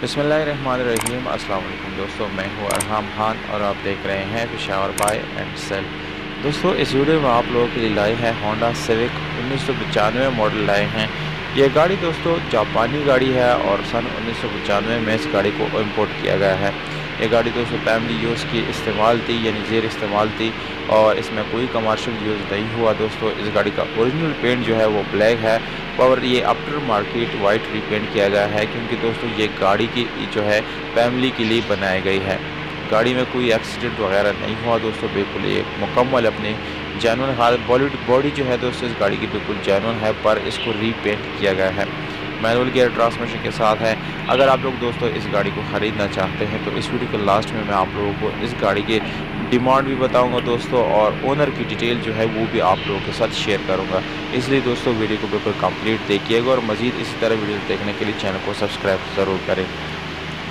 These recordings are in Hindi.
बिस्मिल्लाहिर्रहमानिर्रहीम। अस्सलाम वालेकुम दोस्तों, मैं हूँ अरहम खान और आप देख रहे हैं पेशावर बाय एंड सेल। दोस्तों, इस वीडियो में आप लोगों के लिए लाए हैं होंडा सिविक 1995 मॉडल लाए हैं। ये गाड़ी दोस्तों जापानी गाड़ी है और सन 1995 में इस गाड़ी को इम्पोर्ट किया गया है। ये गाड़ी दोस्तों फैमिली यूज़ की इस्तेमाल थी, यानी ज़ेर इस्तेमाल थी और इसमें कोई कमर्शियल यूज़ नहीं हुआ। दोस्तों, इस गाड़ी का ओरिजिनल पेंट जो है वो ब्लैक है और ये आफ्टर मार्केट वाइट रीपेंट किया गया है, क्योंकि दोस्तों ये गाड़ी की जो है फैमिली के लिए बनाई गई है। गाड़ी में कोई एक्सीडेंट वगैरह नहीं हुआ दोस्तों, बिल्कुल ये मुकम्मल अपनी जेन्युइन हाल बॉडी जो है दोस्तों इस गाड़ी की बिल्कुल जेन्युइन है, पर इसको रीपेंट किया गया है। मैनुअल गियर ट्रांसमिशन के साथ है। अगर आप लोग दोस्तों इस गाड़ी को ख़रीदना चाहते हैं तो इस वीडियो के लास्ट में मैं आप लोगों को इस गाड़ी के डिमांड भी बताऊंगा दोस्तों, और ओनर की डिटेल जो है वो भी आप लोगों के साथ शेयर करूंगा। इसलिए दोस्तों वीडियो को बिल्कुल कंप्लीट देखिएगा और मज़ीद इसी तरह वीडियो देखने के लिए चैनल को सब्सक्राइब ज़रूर करें।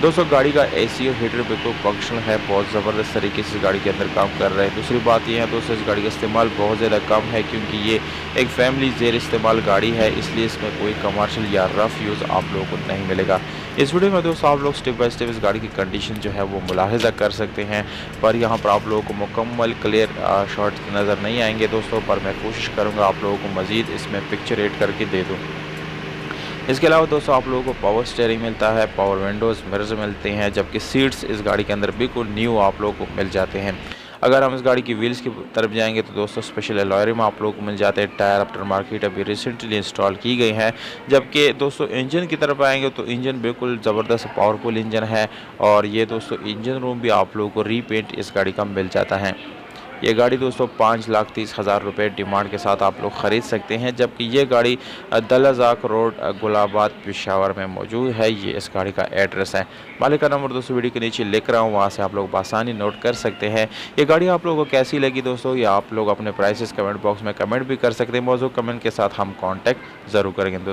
दोस्तों, गाड़ी का एसी और हीटर बिल्कुल फंक्शनल है, बहुत ज़बरदस्त तरीके से इस गाड़ी के अंदर काम कर रहे हैं। दूसरी बात यह है दोस्तों, इस गाड़ी का इस्तेमाल बहुत ज़्यादा कम है, क्योंकि ये एक फैमिली ज़ेर इस्तेमाल गाड़ी है, इसलिए इसमें कोई कमर्शियल या रफ़ यूज़ आप लोगों को नहीं मिलेगा। इस वीडियो में दोस्तों आप लोग स्टेप बाय स्टेप इस गाड़ी की कंडीशन जो है वो मुलाहिज़ा कर सकते हैं, पर यहाँ पर आप लोगों को मुकम्मल क्लियर शॉट नज़र नहीं आएंगे दोस्तों, पर मैं कोशिश करूँगा आप लोगों को मज़ीद इसमें पिक्चर एड करके दे दूँ। इसके अलावा दोस्तों आप लोगों को पावर स्टीयरिंग मिलता है, पावर विंडोज़ मिरर्स मिलते हैं, जबकि सीट्स इस गाड़ी के अंदर बिल्कुल न्यू आप लोगों को मिल जाते हैं। अगर हम इस गाड़ी की व्हील्स की तरफ जाएंगे तो दोस्तों स्पेशल अलॉय रिम आप लोगों को मिल जाते हैं। टायर आफ्टर मार्केट अभी रिसेंटली इंस्टॉल की गई हैं। जबकि दोस्तों इंजन की तरफ आएंगे तो इंजन बिल्कुल ज़बरदस्त पावरफुल इंजन है, और ये दोस्तों इंजन रूम भी आप लोगों को रीपेंट इस गाड़ी का मिल जाता है। ये गाड़ी दोस्तों 5,30,000 रुपये डिमांड के साथ आप लोग ख़रीद सकते हैं, जबकि ये गाड़ी दलजाक रोड गुलाबाद पेशावर में मौजूद है। ये इस गाड़ी का एड्रेस है। मालिक का नंबर दोस्तों वीडियो के नीचे लिख रहा हूँ, वहाँ से आप लोग आसानी नोट कर सकते हैं। ये गाड़ी आप लोगों को कैसी लगी दोस्तों, या आप लोग अपने प्राइसेस कमेंट बॉक्स में कमेंट भी कर सकते हैं। मौजूद कमेंट के साथ हम कॉन्टैक्ट ज़रूर करेंगे।